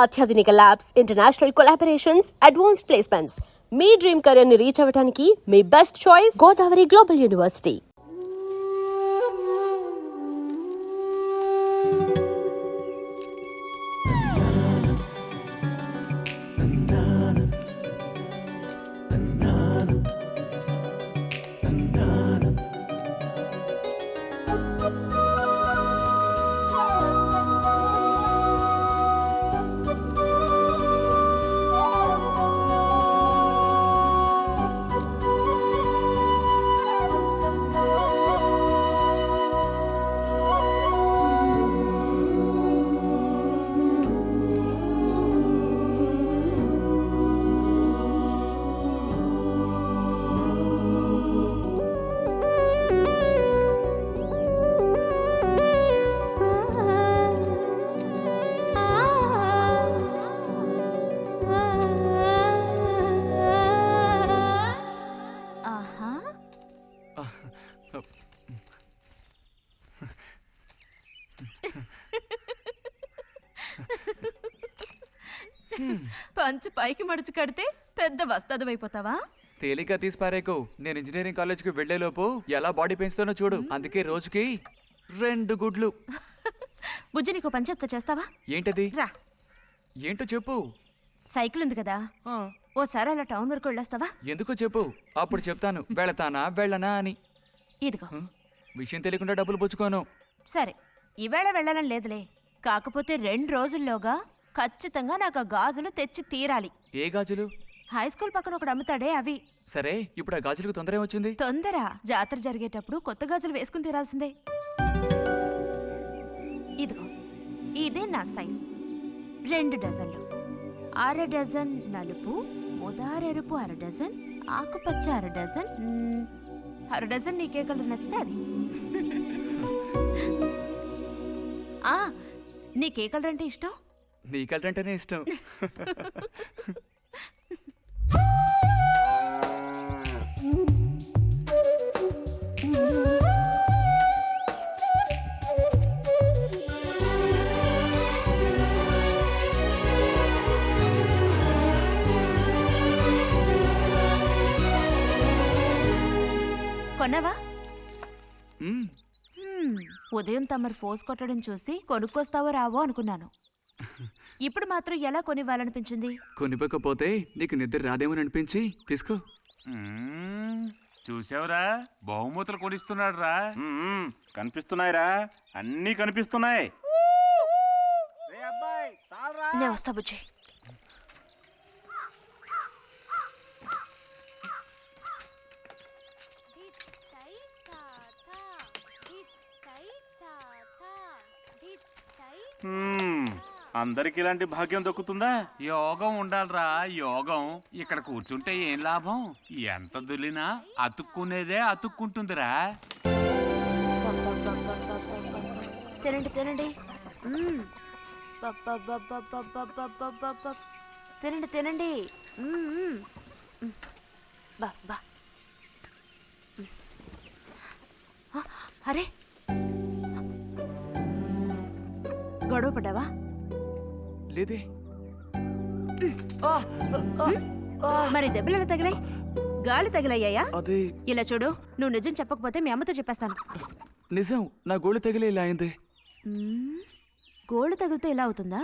అత్యాధునిక labs, international collaborations, advanced placements. మీ dream career ని రీచ్ అవ్వడానికి మీ best choice Godavari global university. పంచు పైకి మడుచు కడితే పెద్ద వస్తాదమైపోతావా? తేలిగ్గా తీసి పారేకు. నేను ఇంజనీరింగ్ కాలేజ్కి వెళ్లేలోపు ఎలా బాడీ పెంచుతానో చూడు. అందుకే రోజుకి 2 గుడ్లు. బుజ్జి, నీకు పని చెప్తా, చేస్తావా? ఏంటది? రా. ఏంటో చెప్పు. సైకిల్ ఉంది కదా, ఓసారి అలా టౌన్ వరకు వెళ్ళొస్తావా? ఎందుకో చెప్పు, అప్పుడు చెప్తాను వెళతానా వెళ్ళనా అని. ఇదిగో. విషయం తెలియకుండా డబ్బులు పుచ్చుకోను. సరే, ఈవేళ వెళ్ళాలని లేదులే. కాకపోతే 2 రోజుల్లోగా ఖచ్చితంగా నాకు ఆ గాజులు తెచ్చి తీరాలి. ఏ గాజులు? హై స్కూల్ పక్కన ఒకడు అమ్ముతాడే, అవి. సరే, ఇప్పుడు ఆ గాజులకు తొందర ఏమొచ్చింది? తొందర జాతర జరిగేటప్పుడు కొత్త గాజులు వేసుకుని తీరాల్సిందే. ఇదిగో, ఇదే నా సైజ్. 2 డజన్లు. 1/2 డజన్ నలుపు, ముదారెరుపు 1/2 డజన్, ఆకుపచ్చ 1/2 డజన్. 1/2 డజన్ నీకే కలర్ నచ్చితే అది. నీకే కలర్ అంటే ఇష్టం? నీ కలర్ అంటేనే ఇష్టం. కొన్నావా? ఉదయం తమరు ఫోర్స్ కొట్టడం చూసి కొనుక్కొస్తావో రావో అనుకున్నాను. ఇప్పుడు మాత్రం ఎలా కొనివ్వాలనిపించింది? కొనిపోకపోతే నీకు నిద్ర రాదేమని అనిపించి తీసుకో. చూసావురా, బహుమతులు కొనిస్తున్నాడు రా. కనిపిస్తున్నాయిరా, అన్నీ కనిపిస్తున్నాయి. నేను వస్తా బుజ్జి. అందరికి ఇలాంటి భాగ్యం దొక్కుతుందా? యోగం ఉండాలిరా, యోగం. ఇక్కడ కూర్చుంటే ఏం లాభం? ఎంత దులినా అతుక్కునేదే అతుక్కుంటుందిరా. తినండి తినండి, తినండి తినండి. అరే, గొడవ పడ్డావా? లేదే. మరి దెబ్బలు ఎలా తగిలాయి? గాలి తగిలయ్యాయా? అదే. ఇలా చూడు, నువ్వు నిజం చెప్పకపోతే మీ అమ్మతో చెప్పేస్తాను. నిజం, నా గోళ్ళు తగిలే ఇలా అయింది. గోళ్ళు తగిలితే ఇలా అవుతుందా?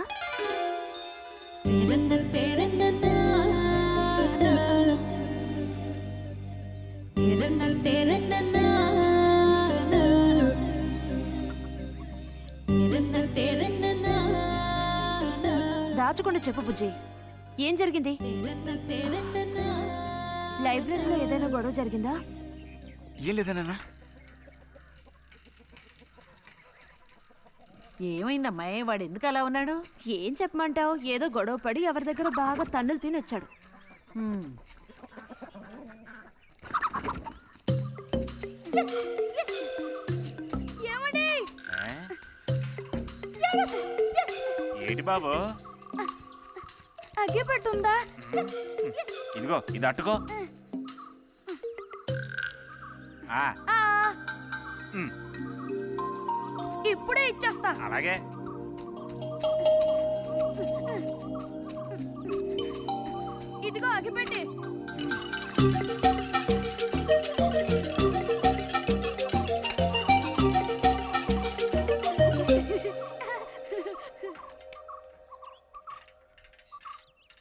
దాచకుండా చెప్పు బుజ్జి, ఏం జరిగింది? లైబ్రరీలో ఏదైనా గొడవ జరిగిందా? ఏం లేదన్నా. ఏమైందమ్మాయి, వాడు ఎందుకు అలా ఉన్నాడు? ఏం చెప్పమంటావు, ఏదో గొడవ పడి ఎవరి దగ్గర బాగా తన్నులు తిని వచ్చాడు. ఏంటి బాబు? అగ్గి పెట్టుందా? ఇదిగో, ఇది అట్టుకో. ఇప్పుడే ఇచ్చేస్తా. అలాగే. అగిపెట్టి.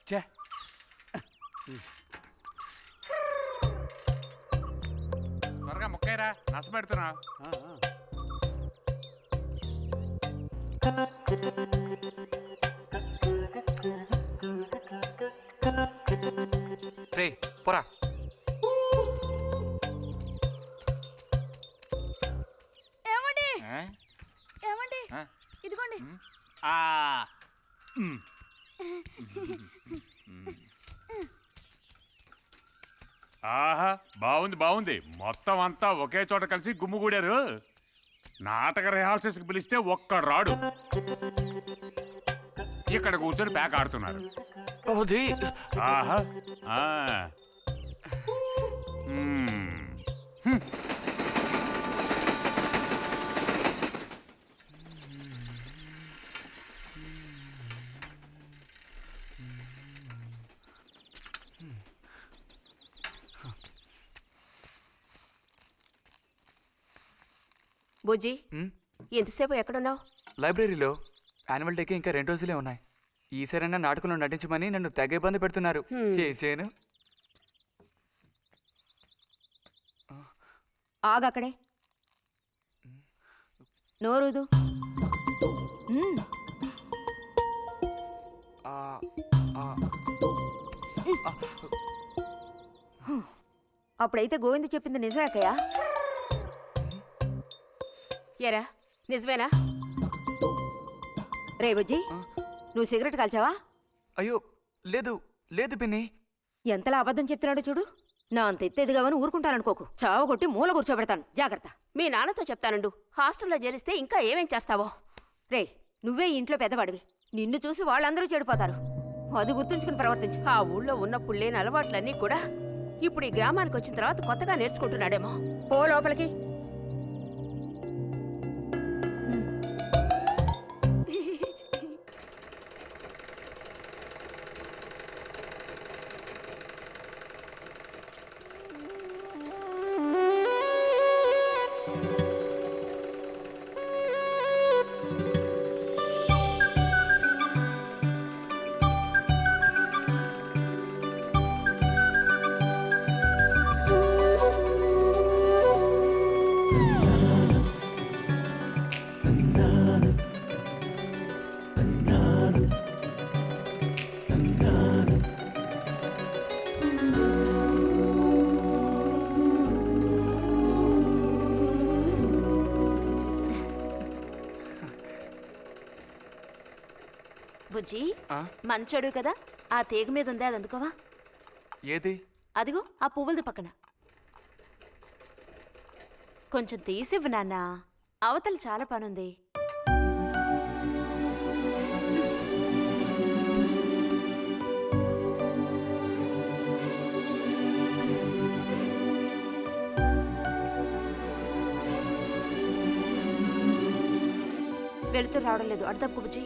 ఛే, త్వరగా ముక్కైరా నస పెడుతున్నా. రే పోరా. ఏమండి ఆ? ఏమండి ఆ? ఇదిగోండి. ఆ. ఉమ్. ఆహా, బాగుంది బాగుంది. మొత్తం అంతా ఒకే చోట కలిసి గుమ్ముగూడారు. నాటక రిహార్సల్స్కి పిలిస్తే ఒక్కడు రాడు. ఇక్కడ కూర్చొని ప్యాక్ ఆడుతున్నారు. అది ఆహా. ఆ. మ్మ్. హ్మ్. బుజ్జి ఎంతసేపు ఎక్కడున్నావు? లైబ్రరీలో యాన్యువల్ డేకి ఇంకా 2 రోజులే ఉన్నాయి. ఈసారైనా నాటకంలో నటించమని నన్ను తెగ ఇబ్బంది పెడుతున్నారు. ఏం చేయను? ఆగక్కడే. నోరుదు. ఆ, ఆ, అప్పుడైతే గోవింద చెప్పింది నిజమే అక్కయ్య. ఎరా నిజమేనా? రే బుజ్జి, నువ్వు సిగరెట్ కాల్చావా? అయ్యో లేదు లేదు పిన్ని. ఎంతలా అబద్ధం చెప్తున్నాడో చూడు. నా అంత ఎత్తేదిగావని ఊరుకుంటాననుకోకు. చావగొట్టి మూల కూర్చోబెడతాను. జాగ్రత్త. మీ నాన్నతో చెప్తానుండు. హాస్టల్లో చేరిస్తే ఇంకా ఏమేం చేస్తావో. రే నువ్వే ఈ ఇంట్లో పెద్దవాడివి. నిన్ను చూసి వాళ్ళందరూ చెడిపోతారు. అది గుర్తుంచుకుని ప్రవర్తించు. ఆ ఊళ్ళో ఉన్నప్పుడు లేని అలవాట్లన్నీ కూడా ఇప్పుడు ఈ గ్రామానికి వచ్చిన తర్వాత కొత్తగా నేర్చుకుంటున్నాడేమో. పో లోపలికి. బుజ్జి మంచోడు కదా, ఆ తీగ మీద ఉందే అది అందుకోవా? ఏది? అదిగో ఆ పువ్వులది పక్కన. కొంచెం తీసివ్వు నాన్న, అవతల చాలా పనుంది. వెళుతూ రావడం లేదు. అర్థం బుజ్జి.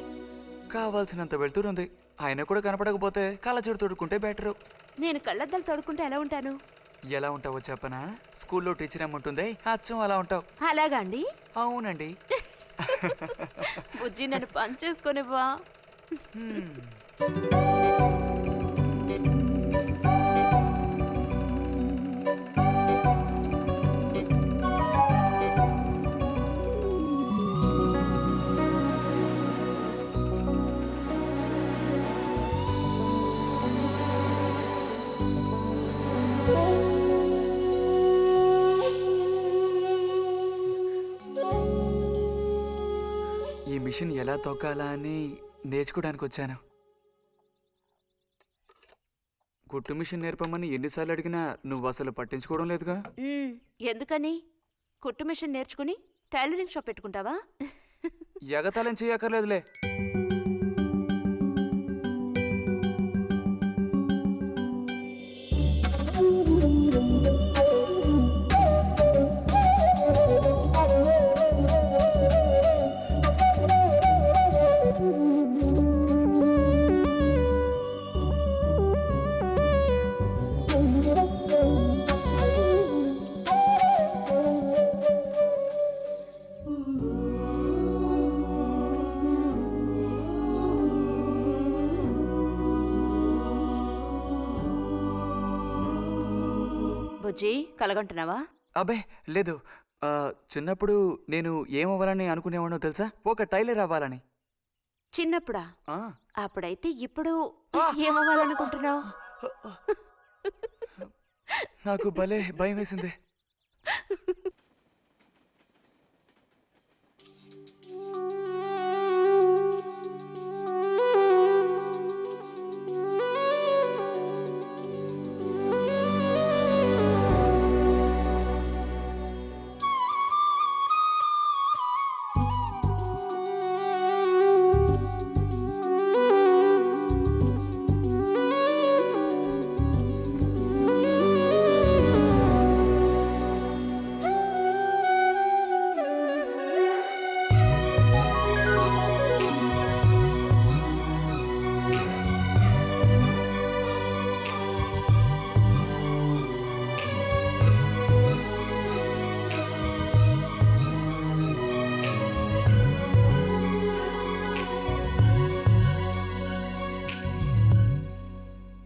కావాల్సినంత వెళ్తురుంది. ఆయన కూడా కనపడకపోతే కళ్ళజోడు తోడుకుంటే బెటరు. నేను కళ్ళద్దాలు తోడుకుంటే ఎలా ఉంటాను? ఎలా ఉంటావో చెప్పనా? స్కూల్లో టీచర్ ఏముంటుంది, అచ్చం అలా ఉంటావు. అలాగా అండి? అవునండి. బుజ్జి నన్ను పని చేసుకునివ్వా. ఈ మిషన్ ఎలా తొక్కాలా అని నేర్చుకోవడానికి వచ్చాను. కుట్టు మిషన్ నేర్పమని ఎన్నిసార్లు అడిగినా నువ్వు అసలు పట్టించుకోవడం లేదుగా. ఎందుకని? కుట్టు మిషన్ నేర్చుకుని టైలరింగ్ షాప్ పెట్టుకుంటావా? ఎగతాళం చేయక్కర్లేదులే. బుజ్జి కలగంటున్నావా? అబ్బే లేదు. చిన్నప్పుడు నేను ఏమవ్వాలని అనుకునేవాడో తెలుసా? ఒక టైలర్ అవ్వాలని. చిన్నప్పుడా? ఆ, అప్పుడైతే ఇప్పుడు ఏమవ్వాలనుకుంటున్నావు? నాకు భలే భయం వేసింది.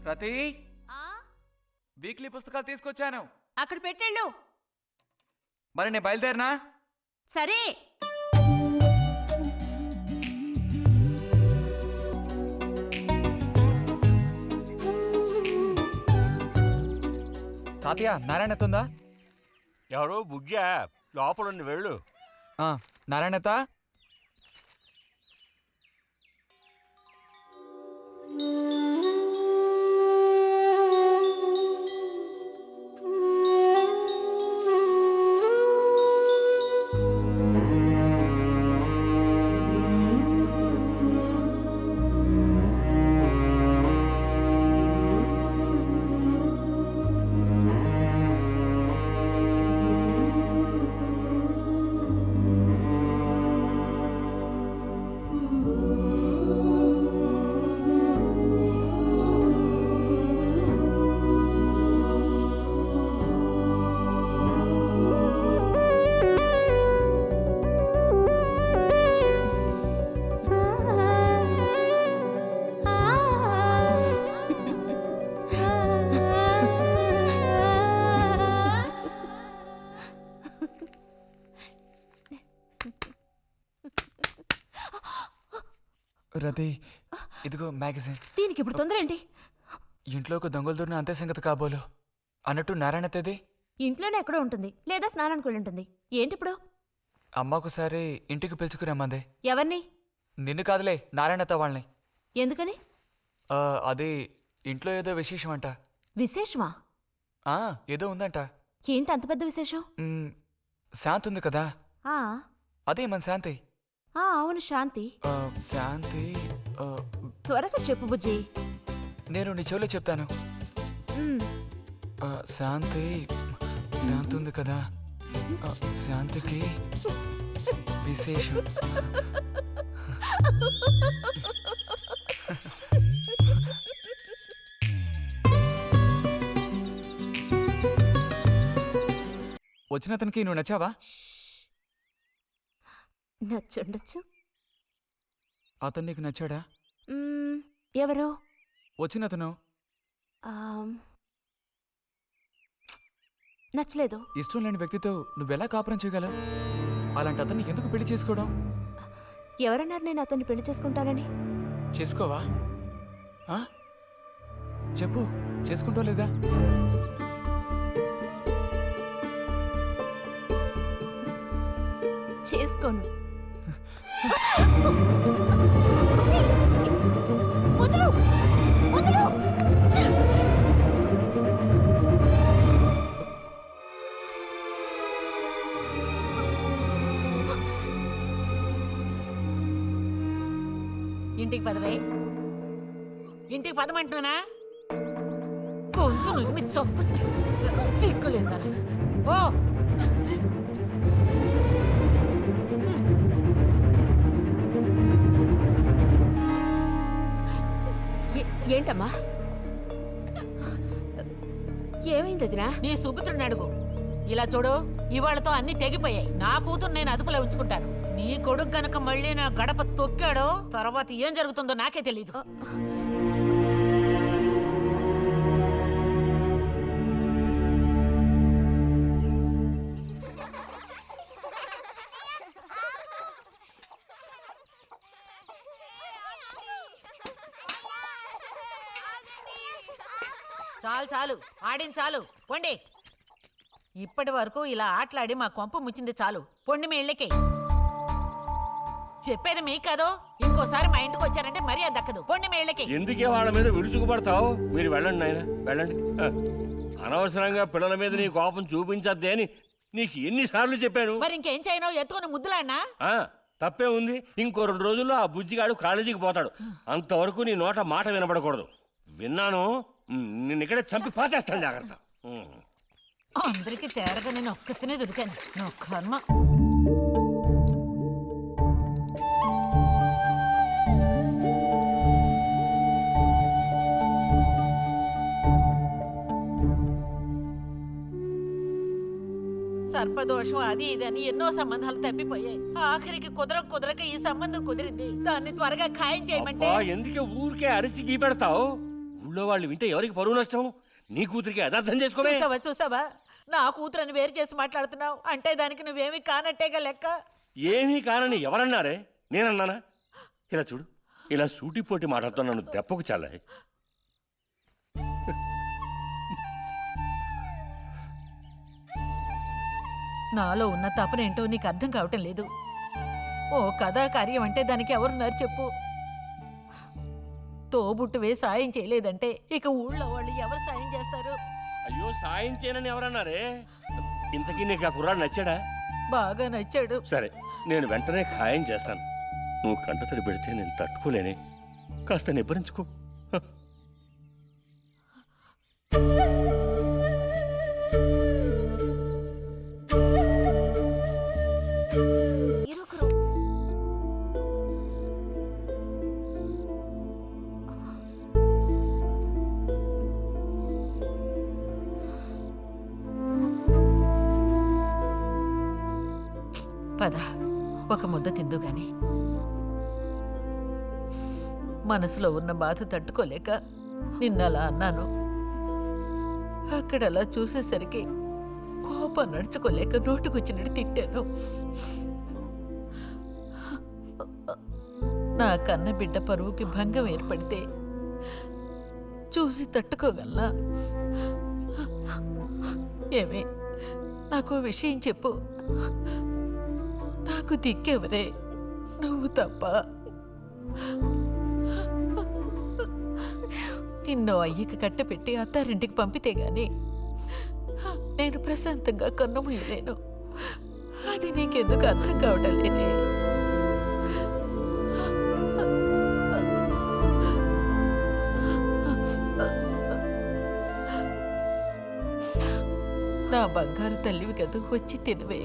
రతి, వీక్లీ పుస్తకాలు తీసుకొచ్చాను. అక్కడ పెట్టేళ్ళు. మరి నేను బయలుదేరినా? సరే. తాతయ్య, నారాయణతుందా? ఎవరు బుజ్జా? లోపలుండి వెళ్ళు. నారాయణత. రతి, ఇదిగో మ్యాగజైన్. దీనికి ఇప్పుడు తొందర ఏంటి? ఇంట్లో ఒక దొంగలు దూరిన అంతే సంగతి కాబోలు. అన్నట్టు నారాయణతది ఇంట్లోనే ఎక్కడో ఉంటుంది, లేదా స్నానానికి వెళ్ళి ఉంటుంది. ఏంటి ఇప్పుడు? అమ్మకుసారి ఇంటికి పిలుచుకురమ్మంది. ఎవరిని? నిన్ను కాదులే, నారాయణత వాళ్ళని. ఎందుకని? అది ఇంట్లో ఏదో విశేషం అంట. విశేషమా? ఏదో ఉందంట. ఏంటి అంత పెద్ద విశేషం? శాంతి ఉంది కదా, ఆ అదే మన శాంతి. అవును, శాంతి. శాంతి. త్వరగా చెప్పు బుజ్జి. నేను నీ చెవిలో చెప్తాను. శాంతి శాంతి ఉంది కదా, శాంతికి విశేషం. వచ్చినతనికి నువ్వు నచ్చావా? నచ్చుండొచ్చు. అతను నీకు నచ్చాడా? ఎవరు? వచ్చినతను నచ్చలేదు. ఇష్టం లేని వ్యక్తితో నువ్వెలా కాపురం చేయగలవు? అలాంటి అతన్ని ఎందుకు పెళ్లి చేసుకోవడం? ఎవరన్నారు నేను అతన్ని పెళ్లి చేసుకుంటానని? చేసుకోవా? చెప్పు, చేసుకుంటావు లేదా? చేసుకోను. వదలు, వదలు. ఇంటికి పదవే. ఇంటికి పదమంటున్నానా? గొంతు నువ్వు చంపు. సిగ్గులేదా? ఓ ఏంటమ్మా? ఏమైంది వదినా? నీ సుపుత్రుని అడుగు. ఇలా చూడు, ఇవాళతో అన్ని తెగిపోయాయి. నా కూతురు నేను అదుపులో ఉంచుకుంటాను. నీ కొడుకు గనక మళ్ళీ నా గడప తొక్కాడో తర్వాత ఏం జరుగుతుందో నాకే తెలీదు. చాలు చాలు ఆడిన చాలు పొండి. ఇప్పటి వరకు ఇలా ఆటలాడి మా కొంప ముచ్చింది చాలు. పొండి మీ ఇళ్ళకి. చెప్పేది మీ కాదో, ఇంకోసారి మా ఇంటికి వచ్చారంటే మరీ అది దక్కదు. పొండి మీ ఇళ్ళకి. ఎందుకే వాళ్ళ మీద విరుచుకుపడతావు? మీరు వెళ్ళండి నాయన, వెళ్ళండి. అనవసరంగా పిల్లల మీద నీ కోపం చూపించద్దే అని నీకు ఎన్నిసార్లు చెప్పాను. మరి ఇంకేం చేయను? ఎత్తుకుని ముద్దులాడినా? తప్పే ఉంది. ఇంకో 2 రోజుల్లో ఆ బుజ్జిగాడు కాలేజీకి పోతాడు. అంతవరకు నీ నోట మాట వినబడకూడదు. విన్నాను, నిన్ను ఇక్కడే చంపి పాతేస్తాను. జాగ్రత్త. అందరికి తేరగా నేను ఒక్కతినే దొరికాను. నా కర్మ. సర్పదోషం అది ఇది అని ఎన్నో సంబంధాలు తప్పిపోయాయి. ఆఖరికి కుదరక ఈ సంబంధం కుదిరింది. దాన్ని త్వరగా ఖాయం చేయమంటే ఎందుకే ఊరికే అరిసి గీ పెడతావు? ఊళ్ళో వాళ్ళు వింటే ఎవరికి పరువు నష్టం? నీ కూతురికి అదర్థం చేసుకోవే. చూసావా నా కూతురని వేరు చేసి మాట్లాడుతున్నావు అంటే దానికి నువ్వేమీ కానట్టేగా లెక్క. ఏమీ కానని ఎవరన్నారే? నేనన్నానా? ఇలా చూడు, ఇలా సూటిపోటి మాటలతో నన్ను దెప్పకు చాలా. నాలో ఉన్న తపనేంటో నీకు అర్థం కావటం లేదు. ఓ కథా కార్యం అంటే దానికి ఎవరున్నారు చెప్పు? తోబుట్టువే సాయం చేయలేదంటే ఇక ఊళ్ళో వాళ్ళు ఎవరు సాయం చేస్తారు? అయ్యో, సాయం చేయనని ఎవరన్నారే? ఇంతకీ నీకు ఆ కుర్రాడు నచ్చాడా? బాగా నచ్చాడు. సరే, నేను వెంటనే ఖాయం చేస్తాను. నువ్వు కంటతడి పెడితే నేను తట్టుకోలేనే. కాస్త నిబ్బరించుకో. పద, ఒక ముద్ద తిందు గాని. మనసులో ఉన్న బాధ తట్టుకోలేక నిన్నలా అన్నాను. అక్కడలా చూసేసరికి కోపం నడుచుకోలేక నోటుకొచ్చినట్టు తిట్టాను. నా కన్న బిడ్డ పరువుకి భంగం ఏర్పడితే చూసి తట్టుకోగలనా? ఏమే, నాకు విషయం చెప్పు. నాకు దిక్కెవరే? నువ్వు తప్ప. నిన్నో అయ్యకి కట్టపెట్టి అత్తారింటికి పంపితే గాని నేను ప్రశాంతంగా కన్నుమూయలేను. అది నీకెందుకు అర్థం కావటం లేదే? నా బంగారు తల్లివి కదూ, వచ్చి తినవే.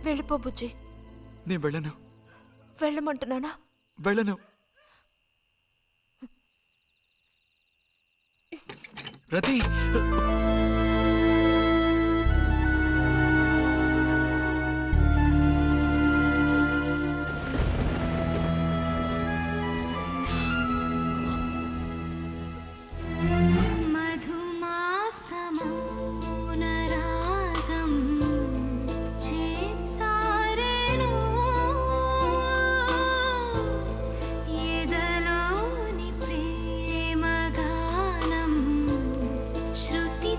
వెళ్ళిపో బుజ్జి. నేను వెళ్ళను. వెళ్ళమంటున్నానా? వెళ్ళను. రతి, శృతి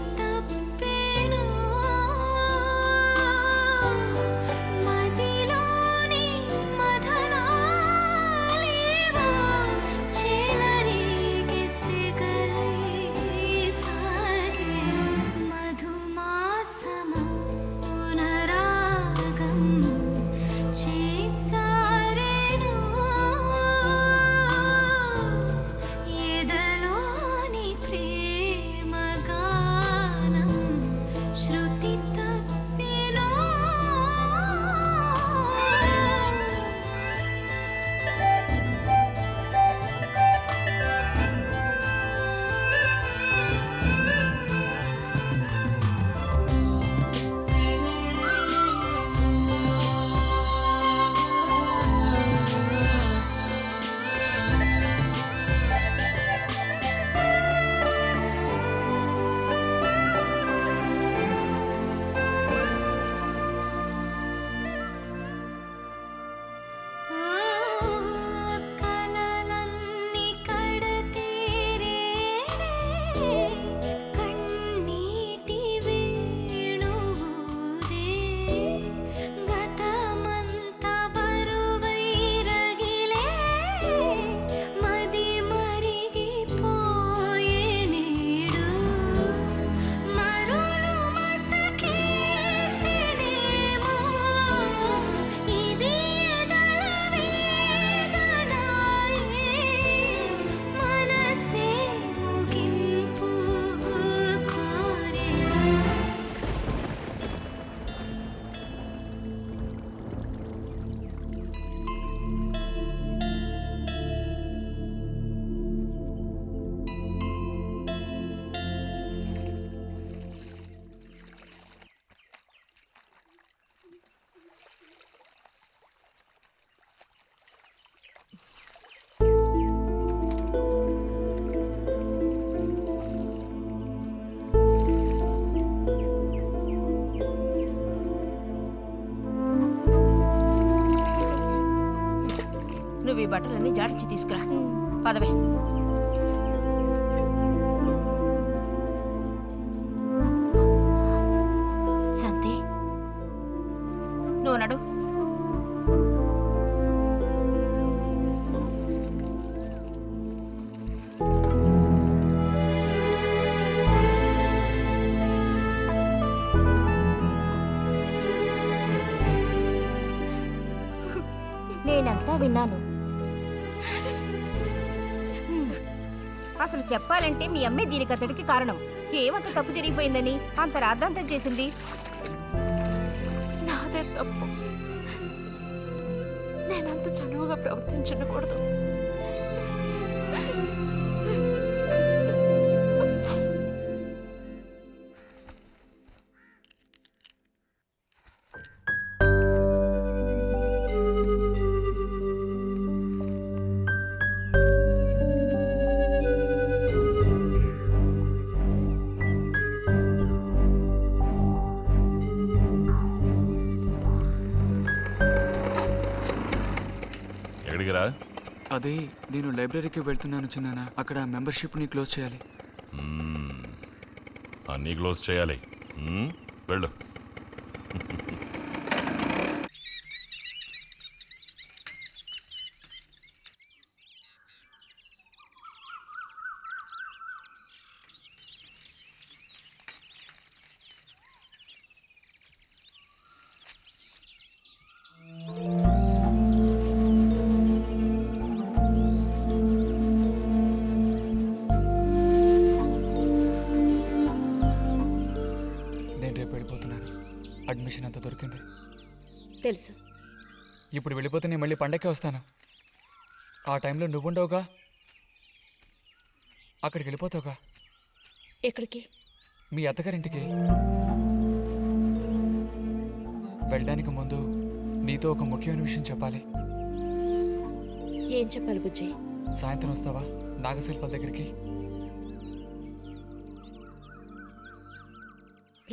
బట్టలన్నీ జాడించి తీసుకురా పదవే. శాంతి నువ్వు నడు. నేనంతా విన్నాను. అసలు చెప్పాలంటే మీ అమ్మే దీనికతడికి కారణం. ఏమంత తప్పు జరిగిపోయిందని అంత రాద్ధాంతం చేసింది? నాదే తప్పు. నేనంత చనువుగా ప్రవర్తించకూడదు. ఎక్కడికిరా? అదే నేను లైబ్రరీకి వెళ్తున్నాను చిన్నానా. అక్కడ మెంబర్షిప్ని క్లోజ్ చేయాలి. అన్నీ క్లోజ్ చేయాలి. వెళ్ళు. అడ్మిషన్ అంతా దొరికింది. తెలుసు. ఇప్పుడు వెళ్ళిపోతే నేను మళ్ళీ పండక్కే వస్తాను. ఆ టైంలో నువ్వుండవుగా, అక్కడికి వెళ్ళిపోతావుగా. ఎక్కడికి? మీ అత్తగారింటికి. వెళ్ళడానికి ముందు నీతో ఒక ముఖ్యమైన విషయం చెప్పాలి. ఏం చెప్పాలి బుజ్జి? సాయంత్రం వస్తావా నాగశిల్పాల దగ్గరికి?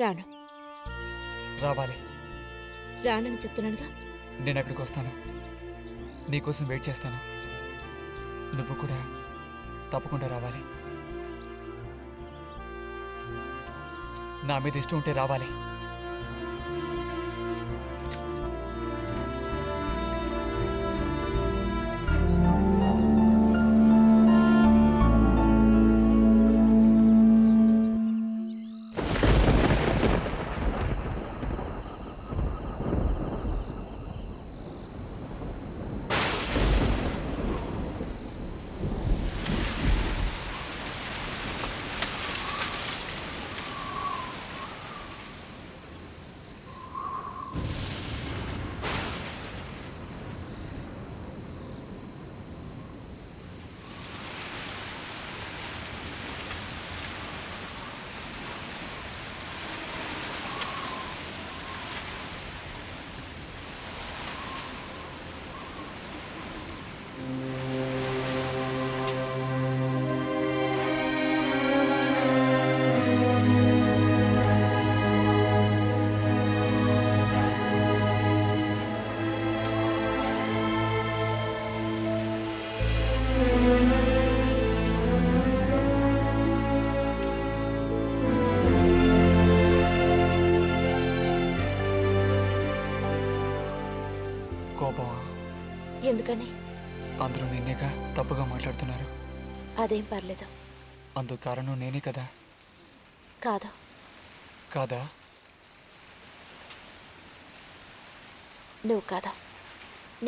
రాను. రావాలి. రానని చెప్తున్నానుగా. నేను అక్కడికి వస్తాను, నీకోసం వెయిట్ చేస్తాను. నువ్వు కూడా తప్పకుండా రావాలి. నా మీద ఇష్టం ఉంటే రావాలి. కోపమా? ఎందుకని? అందరూ నిన్నేగా తప్పుగా మాట్లాడుతున్నారు. అదేం పర్లేదు. అందుకు కారణం నేనే కదా. కాదు. కాదా? నువ్వు కాదా,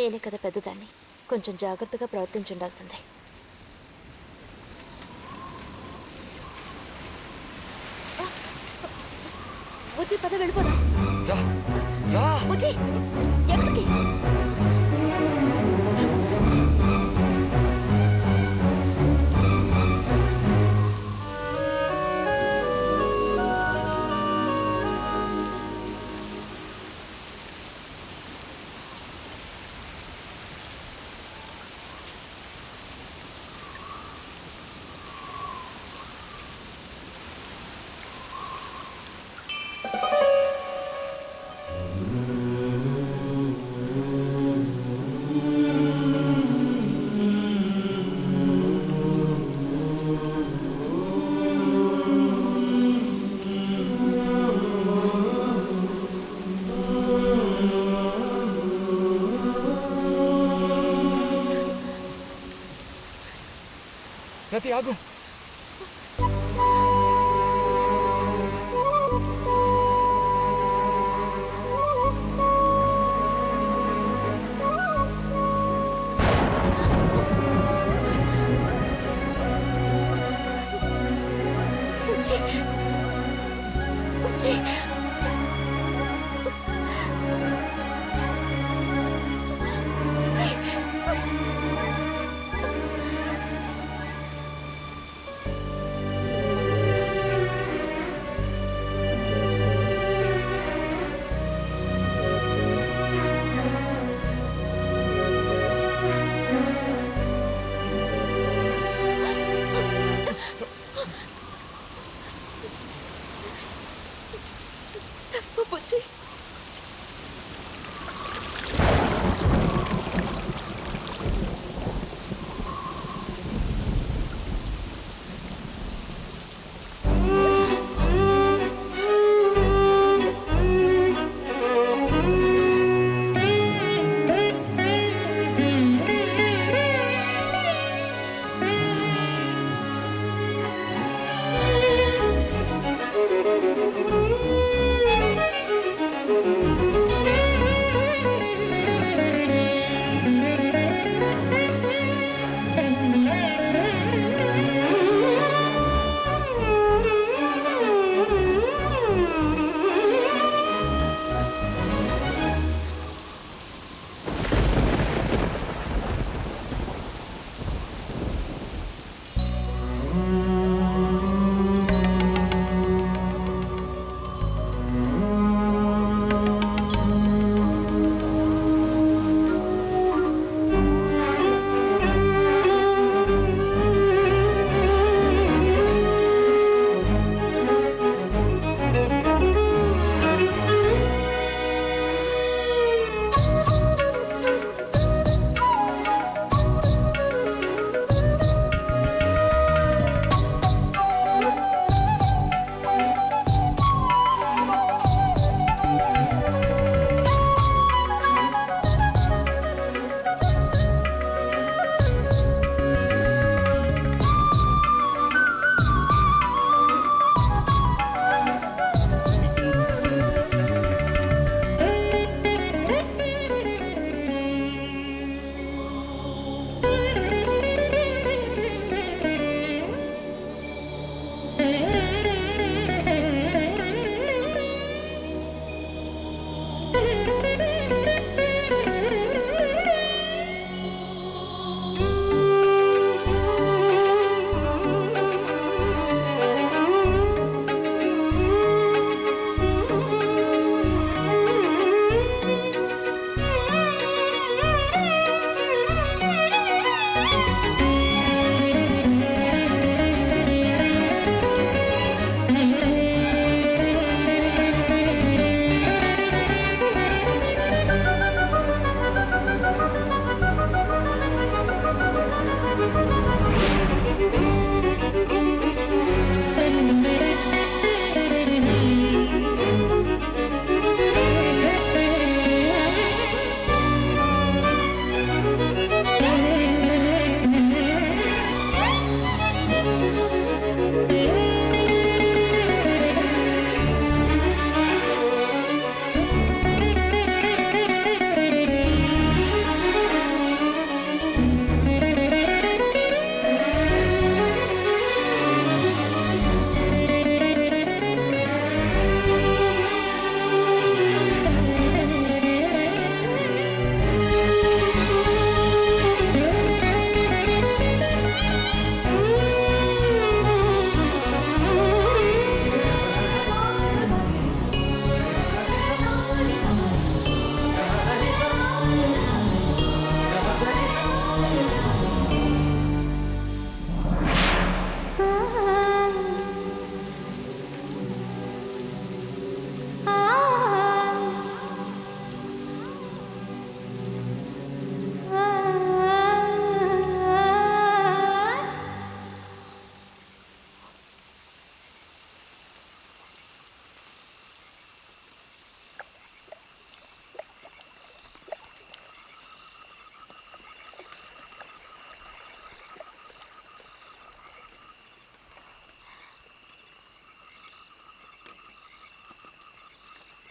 నేనే కదా పెద్దదాన్ని. కొంచెం జాగ్రత్తగా ప్రవర్తించుండాల్సిందే. బుజ్జి పద వెళ్ళిపోదాం. రా రా. బుజ్జి ఎక్కడికి? రతి ఆగు.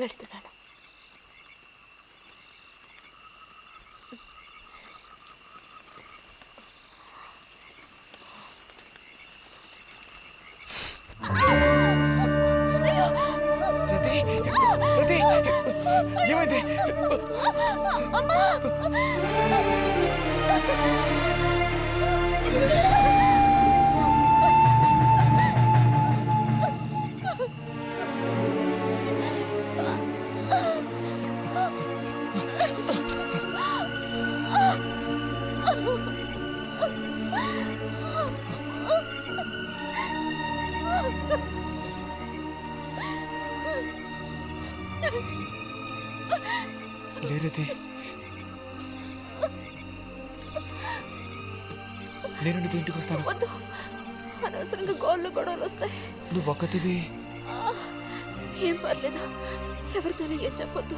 వెళ్తున్నాను. ఏమైంది? లేరది, నేను నీతో ఇంటికి వస్తాను. వద్దు, అనవసరంగా గోళ్ళు గొడవలు వస్తాయి. నువ్వు ఒక్కతివి. ఏం పర్లేదు, ఎవరితోనూ ఏం చెప్పొద్దు.